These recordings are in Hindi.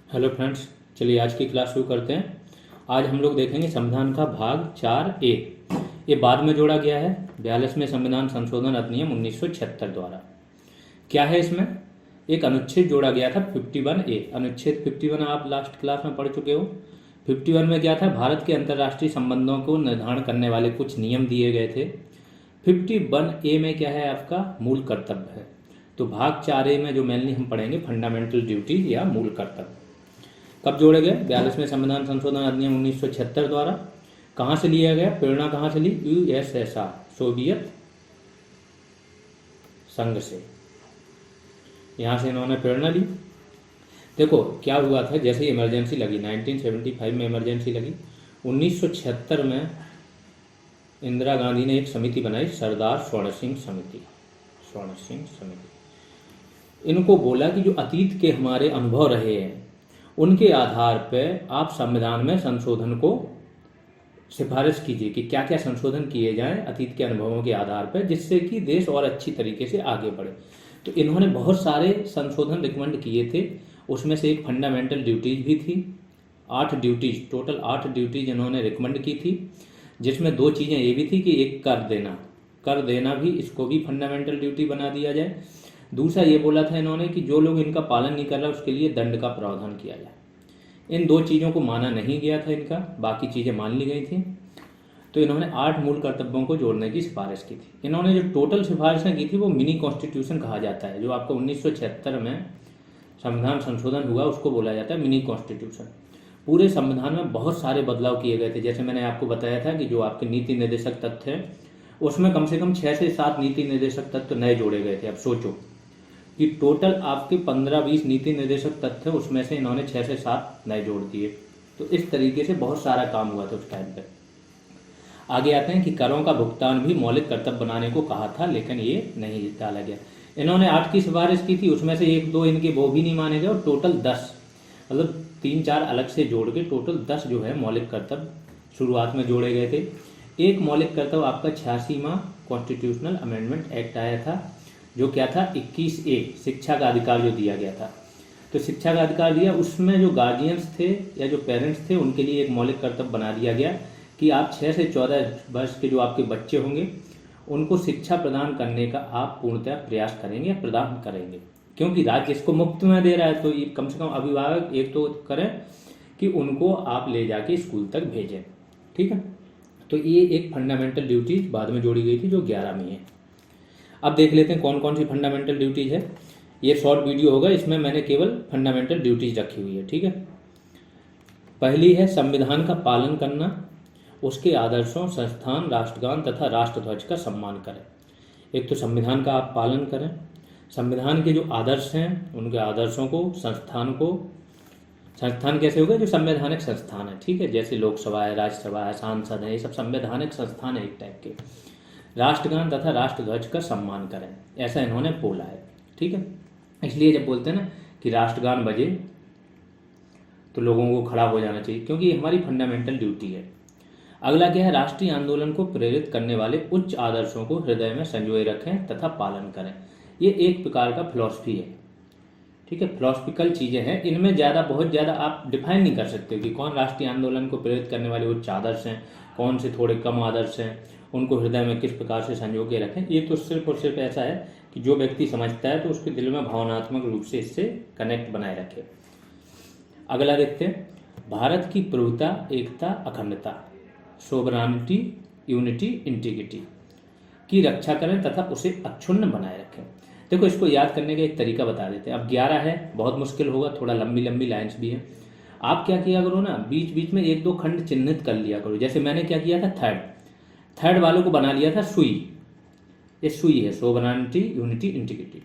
हेलो फ्रेंड्स, चलिए आज की क्लास शुरू करते हैं। आज हम लोग देखेंगे संविधान का भाग 4A। ये बाद में जोड़ा गया है 42वें संविधान संशोधन अधिनियम 1976 द्वारा। क्या है इसमें? एक अनुच्छेद जोड़ा गया था 51A। अनुच्छेद 51 आप लास्ट क्लास में पढ़ चुके हो। 51 में क्या था? भारत के अंतर्राष्ट्रीय संबंधों को निर्धारण करने वाले कुछ नियम दिए गए थे। 51A में क्या है? आपका मूल कर्तव्य है। तो भाग 4A में जो मेनली हम पढ़ेंगे फंडामेंटल ड्यूटी या मूल कर्तव्य। कब जोड़े गए? 42वें संविधान संशोधन अधिनियम 1976 द्वारा। कहाँ से लिया गया? प्रेरणा कहाँ से ली? यूएसएसआर, सोवियत संघ से। यहाँ से इन्होंने प्रेरणा ली। देखो क्या हुआ था, जैसे ही इमरजेंसी लगी 1975 में इमरजेंसी लगी, 1976 में इंदिरा गांधी ने एक समिति बनाई, सरदार स्वर्ण सिंह समिति। इनको बोला कि जो अतीत के हमारे अनुभव रहे हैं उनके आधार पर आप संविधान में संशोधन को सिफारिश कीजिए कि क्या क्या संशोधन किए जाएं अतीत के अनुभवों के आधार पर, जिससे कि देश और अच्छी तरीके से आगे बढ़े। तो इन्होंने बहुत सारे संशोधन रिकमेंड किए थे। उसमें से एक फंडामेंटल ड्यूटीज भी थी। 8 ड्यूटीज, टोटल 8 ड्यूटीज इन्होंने रिकमेंड की थी, जिसमें 2 चीज़ें ये भी थी कि एक कर देना भी इसको भी फंडामेंटल ड्यूटी बना दिया जाए। दूसरा ये बोला था इन्होंने कि जो लोग इनका पालन नहीं कर रहा उसके लिए दंड का प्रावधान किया जाए। इन 2 चीज़ों को माना नहीं गया था इनका, बाकी चीज़ें मान ली गई थी। तो इन्होंने 8 मूल कर्तव्यों को जोड़ने की सिफारिश की थी। इन्होंने जो टोटल सिफारिशें की थी वो मिनी कॉन्स्टिट्यूशन कहा जाता है। जो आपको 1976 में संविधान संशोधन हुआ उसको बोला जाता है मिनी कॉन्स्टिट्यूशन। पूरे संविधान में बहुत सारे बदलाव किए गए थे। जैसे मैंने आपको बताया था कि जो आपके नीति निर्देशक तत्व हैं उसमें कम से कम 6 से 7 नीति निर्देशक तत्व नए जोड़े गए थे। अब सोचो कि टोटल आपके 15-20 नीति निर्देशक तथ्य, उसमें से इन्होंने 6 से 7 नए जोड़ दिए। तो इस तरीके से बहुत सारा काम हुआ था उस टाइम पे। आगे आते हैं कि करों का भुगतान भी मौलिक कर्तव्य बनाने को कहा था, लेकिन ये नहीं डाला गया। इन्होंने 8 की सिफारिश की थी, उसमें से 1-2 इनके वो भी नहीं माने गए और टोटल 10, मतलब 3-4 अलग से जोड़ के टोटल 10 जो है मौलिक कर्तव्य शुरुआत में जोड़े गए थे। एक मौलिक कर्तव्य आपका 86वां कॉन्स्टिट्यूशनल अमेंडमेंट एक्ट आया था, जो क्या था 21A, शिक्षा का अधिकार जो दिया गया था। तो शिक्षा का अधिकार दिया, उसमें जो गार्जियंस थे या जो पेरेंट्स थे उनके लिए एक मौलिक कर्तव्य बना दिया गया कि आप 6 से 14 वर्ष के जो आपके बच्चे होंगे उनको शिक्षा प्रदान करने का आप पूर्णतः प्रयास करेंगे या प्रदान करेंगे। क्योंकि राज्य इसको मुफ्त में दे रहा है तो कम से कम अभिभावक एक तो करें कि उनको आप ले जाके स्कूल तक भेजें। ठीक है, तो ये एक फंडामेंटल ड्यूटी बाद में जोड़ी गई थी जो 11 में है। अब देख लेते हैं कौन कौन सी फंडामेंटल ड्यूटीज है। ये शॉर्ट वीडियो होगा, इसमें मैंने केवल फंडामेंटल ड्यूटीज रखी हुई है। ठीक है, पहली है संविधान का पालन करना, उसके आदर्शों, संस्थान, राष्ट्रगान तथा राष्ट्रध्वज का सम्मान करें। एक तो संविधान का आप पालन करें, संविधान के जो आदर्श हैं उनके आदर्शों को, संस्थान कैसे होगा? जो संवैधानिक संस्थान है, ठीक है, जैसे लोकसभा है, राज्यसभा है, सांसद है, ये सब संवैधानिक संस्थान है एक टाइप के। राष्ट्रगान तथा राष्ट्रध्वज का सम्मान करें, ऐसा इन्होंने बोला है। ठीक है, इसलिए जब बोलते हैं ना कि राष्ट्रगान बजे तो लोगों को खड़ा हो जाना चाहिए, क्योंकि ये हमारी फंडामेंटल ड्यूटी है। अगला क्या है? राष्ट्रीय आंदोलन को प्रेरित करने वाले उच्च आदर्शों को हृदय में संजोए रखें तथा पालन करें। ये एक प्रकार का फिलॉसफी है। ठीक है, फिलॉसफिकल चीज़ें हैं, इनमें बहुत ज़्यादा आप डिफाइन नहीं कर सकते कि कौन राष्ट्रीय आंदोलन को प्रेरित करने वाले उच्च आदर्श हैं, कौन से थोड़े कम आदर्श हैं, उनको हृदय में किस प्रकार से संजो के रखें। ये तो सिर्फ और सिर्फ ऐसा है कि जो व्यक्ति समझता है तो उसके दिल में भावनात्मक रूप से इससे कनेक्ट बनाए रखे। अगला देखते हैं, भारत की प्रभुता, एकता, अखंडता, सोवरानिटी, यूनिटी, इंटीग्रिटी की रक्षा करें तथा उसे अक्षुण्ण बनाए रखें। देखो इसको याद करने का एक तरीका बता देते हैं। अब 11 है, बहुत मुश्किल होगा, थोड़ा लंबी लंबी लाइन्स भी है। आप क्या किया करो ना, बीच बीच में 1-2 खंड चिन्हित कर लिया करो। जैसे मैंने क्या किया था, थर्ड वालों को बना लिया था सुई। ये सुई है, सोवरानिटी, यूनिटी, इंटीग्रिटी।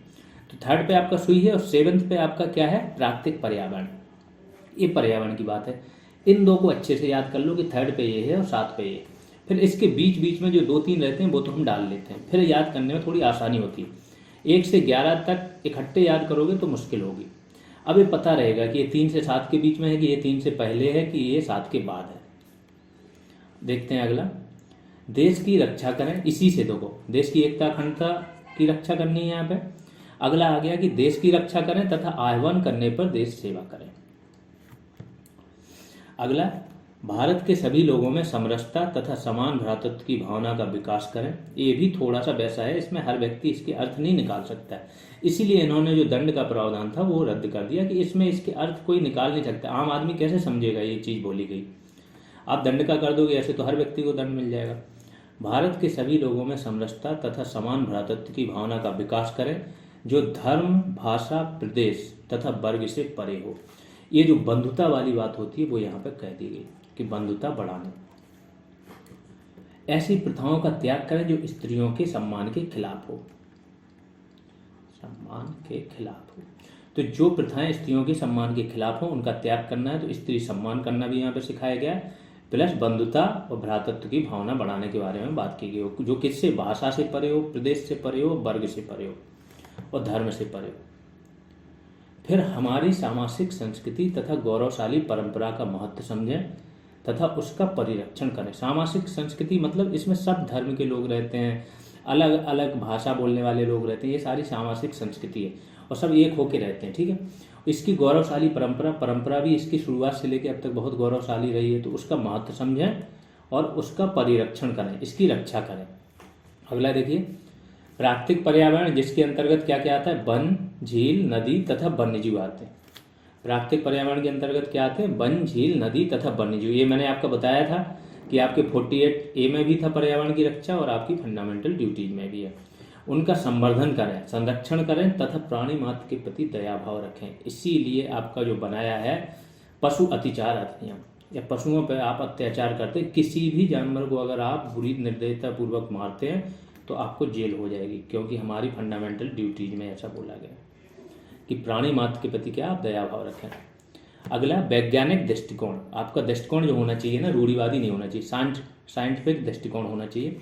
तो थर्ड पे आपका सुई है और 7th पे आपका क्या है? प्राकृतिक पर्यावरण। ये पर्यावरण की बात है। इन 2 को अच्छे से याद कर लो कि 3rd पे ये है और 7 पे ये। फिर इसके बीच बीच में जो 2-3 रहते हैं वो तो हम डाल लेते हैं, फिर याद करने में थोड़ी आसानी होती है। 1 से 11 तक इकट्ठे याद करोगे तो मुश्किल होगी। अब ये पता रहेगा कि ये 3 से 7 के बीच में है, कि ये 3 से पहले है, कि ये 7 के बाद है। देखते हैं अगला, देश की रक्षा करें। इसी से देखो देश की एकता, अखंडता की रक्षा करनी है यहाँ पे। अगला आ गया कि देश की रक्षा करें तथा आह्वान करने पर देश सेवा करें। अगला, भारत के सभी लोगों में समरसता तथा समान भ्रातृत्व की भावना का विकास करें। ये भी थोड़ा सा वैसा है, इसमें हर व्यक्ति इसके अर्थ नहीं निकाल सकता है, इसीलिए इन्होंने जो दंड का प्रावधान था वो रद्द कर दिया कि इसमें इसके अर्थ कोई निकाल नहीं सकता। आम आदमी कैसे समझेगा ये चीज़ बोली गई। आप दंड का कर दोगे ऐसे तो हर व्यक्ति को दंड मिल जाएगा। भारत के सभी लोगों में समरसता तथा समान भ्रातृत्व की भावना का विकास करें, जो धर्म, भाषा, प्रदेश तथा वर्ग से परे हो। ये जो बंधुता वाली बात होती है वो यहाँ पर कह दी गई कि बंधुता बढ़ाने। ऐसी प्रथाओं का त्याग करें जो स्त्रियों के सम्मान के खिलाफ हो। सम्मान के खिलाफ हो तो जो प्रथाएं स्त्रियों के सम्मान के खिलाफ हो उनका त्याग करना है। तो स्त्री सम्मान करना भी यहाँ पर सिखाया गया है, प्लस बंधुता और भ्रातृत्व की भावना बढ़ाने के बारे में बात की गई हो, जो किससे, भाषा से परे हो, प्रदेश से परे हो, वर्ग से परे हो और धर्म से परे हो। फिर हमारी सामाजिक संस्कृति तथा गौरवशाली परंपरा का महत्व समझें तथा उसका परिरक्षण करें। सामाजिक संस्कृति मतलब इसमें सब धर्म के लोग रहते हैं, अलग अलग भाषा बोलने वाले लोग रहते हैं, ये सारी सामाजिक संस्कृति है और सब एक होके रहते हैं, ठीक है। इसकी गौरवशाली परंपरा भी इसकी शुरुआत से लेकर अब तक बहुत गौरवशाली रही है, तो उसका महत्व समझें और उसका परिरक्षण करें, इसकी रक्षा करें। अगला देखिए, प्राकृतिक पर्यावरण जिसके अंतर्गत क्या क्या आता है, वन, झील, नदी तथा वन्यजीव आते हैं। प्राकृतिक पर्यावरण के अंतर्गत क्या आते हैं, वन, झील, नदी तथा वन्यजीव। ये मैंने आपको बताया था कि आपके 48A में भी था पर्यावरण की रक्षा और आपकी फंडामेंटल ड्यूटीज में भी है। उनका संवर्धन करें, संरक्षण करें तथा प्राणी मात्र के प्रति दया भाव रखें। इसीलिए आपका जो बनाया है पशु अत्याचार अधिनियम, या पशुओं पर आप अत्याचार करते, किसी भी जानवर को अगर आप बुरी निर्दयता पूर्वक मारते हैं तो आपको जेल हो जाएगी, क्योंकि हमारी फंडामेंटल ड्यूटीज में ऐसा बोला गया कि प्राणी मात्र के प्रति क्या आप दया भाव रखें। अगला, वैज्ञानिक दृष्टिकोण। आपका दृष्टिकोण जो होना चाहिए ना, रूढ़िवादी नहीं होना चाहिए, साइंटिफिक दृष्टिकोण होना चाहिए।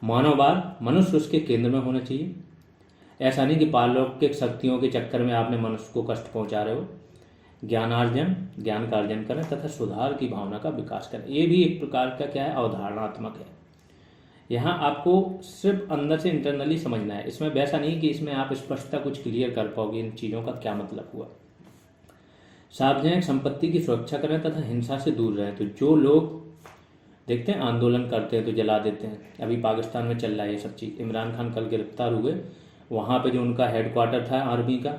मानववाद, मनुष्य उसके केंद्र में होना चाहिए। ऐसा नहीं कि पारलौकिक शक्तियों के चक्कर में आपने मनुष्य को कष्ट पहुंचा रहे हो। ज्ञान का अर्जन करें तथा सुधार की भावना का विकास करें। ये भी एक प्रकार का क्या है, अवधारणात्मक है। यहाँ आपको सिर्फ अंदर से इंटरनली समझना है, इसमें वैसा नहीं कि इसमें आप स्पष्टता कुछ क्लियर कर पाओगे इन चीज़ों का क्या मतलब हुआ। सार्वजनिक संपत्ति की सुरक्षा करें तथा हिंसा से दूर रहें। तो जो लोग देखते हैं आंदोलन करते हैं तो जला देते हैं, अभी पाकिस्तान में चल रहा है ये सब चीज़। इमरान खान कल गिरफ्तार हुए, वहाँ पे जो उनका हेडक्वार्टर था आर्मी का,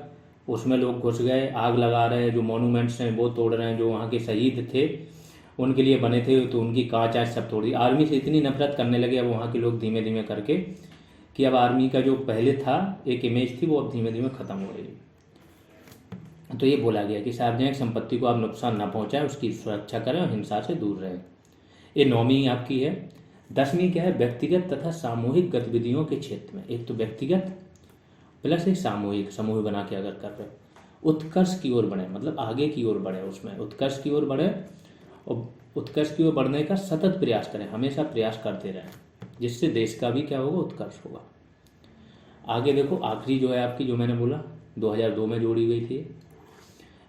उसमें लोग घुस गए, आग लगा रहे हैं, जो मॉन्यूमेंट्स हैं वो तोड़ रहे हैं, जो वहाँ के शहीद थे उनके लिए बने थे तो उनकी कांच आज सब तोड़ी। आर्मी से इतनी नफरत करने लगे अब वहाँ के लोग धीमे धीमे करके कि अब आर्मी का जो पहले था एक इमेज थी वो अब धीमे धीमे ख़त्म हो रही है। तो ये बोला गया कि सार्वजनिक संपत्ति को आप नुकसान ना पहुँचाएं, उसकी सुरक्षा करें और हिंसा से दूर रहें। ये 9वीं आपकी है। 10वीं क्या है, व्यक्तिगत तथा सामूहिक गतिविधियों के क्षेत्र में। एक तो व्यक्तिगत प्लस एक सामूहिक, समूह बना के अगर कर रहे हो, उत्कर्ष की ओर बढ़े, मतलब आगे की ओर बढ़े, उसमें उत्कर्ष की ओर बढ़े और उत्कर्ष की ओर बढ़ने का सतत प्रयास करें, हमेशा प्रयास करते रहें, जिससे देश का भी क्या होगा, उत्कर्ष होगा। आगे देखो, आखिरी जो है आपकी, जो मैंने बोला 2002 में जोड़ी गई थी,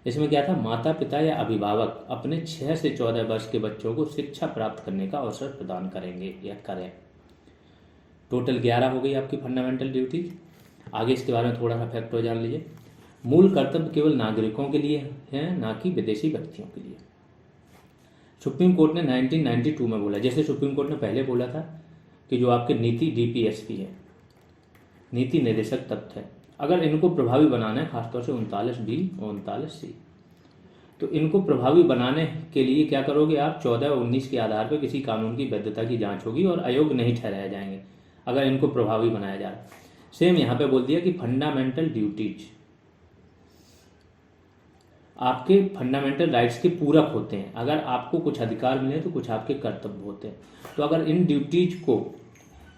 इसमें क्या था, माता पिता या अभिभावक अपने 6 से 14 वर्ष के बच्चों को शिक्षा प्राप्त करने का अवसर प्रदान करेंगे या करें। टोटल 11 हो गई आपकी फंडामेंटल ड्यूटीज। आगे इसके बारे में थोड़ा सा फैक्ट हो जान लीजिए। मूल कर्तव्य केवल नागरिकों के लिए हैं, ना कि विदेशी व्यक्तियों के लिए। सुप्रीम कोर्ट ने 1992 में बोला, जैसे सुप्रीम कोर्ट ने पहले बोला था कि जो आपके नीति DPSP है, नीति निर्देशक तत्व है, अगर इनको प्रभावी बनाना है, खासतौर से 39B और 39C, तो इनको प्रभावी बनाने के लिए क्या करोगे आप, 14 और 19 के आधार पर किसी कानून की वैधता की जांच होगी और अयोग्य नहीं ठहराए जाएंगे अगर इनको प्रभावी बनाया जा रहा है। सेम यहाँ पे बोल दिया कि फंडामेंटल ड्यूटीज आपके फंडामेंटल राइट्स के पूरक होते हैं। अगर आपको कुछ अधिकार मिले तो कुछ आपके कर्तव्य होते हैं। तो अगर इन ड्यूटीज को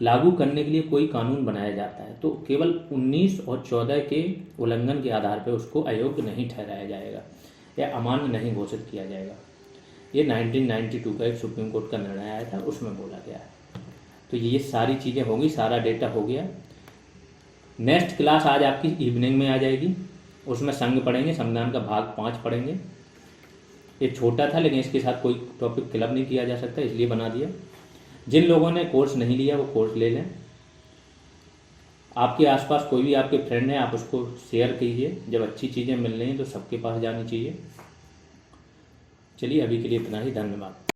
लागू करने के लिए कोई कानून बनाया जाता है तो केवल 19 और 14 के उल्लंघन के आधार पर उसको अयोग्य नहीं ठहराया जाएगा या अमान्य नहीं घोषित किया जाएगा। ये 1992 का एक सुप्रीम कोर्ट का निर्णय आया था, उसमें बोला गया है। तो ये सारी चीज़ें होंगी, सारा डेटा हो गया। नेक्स्ट क्लास आज आपकी इवनिंग में आ जाएगी, उसमें संघ पढ़ेंगे, संविधान का भाग 5 पढ़ेंगे। ये छोटा था लेकिन इसके साथ कोई टॉपिक क्लब नहीं किया जा सकता, इसलिए बना दिया। जिन लोगों ने कोर्स नहीं लिया वो कोर्स ले लें। आपके आसपास कोई भी आपके फ्रेंड है, आप उसको शेयर कीजिए। जब अच्छी चीज़ें मिल रही हैं तो सबके पास जानी चाहिए। चलिए अभी के लिए इतना ही, धन्यवाद।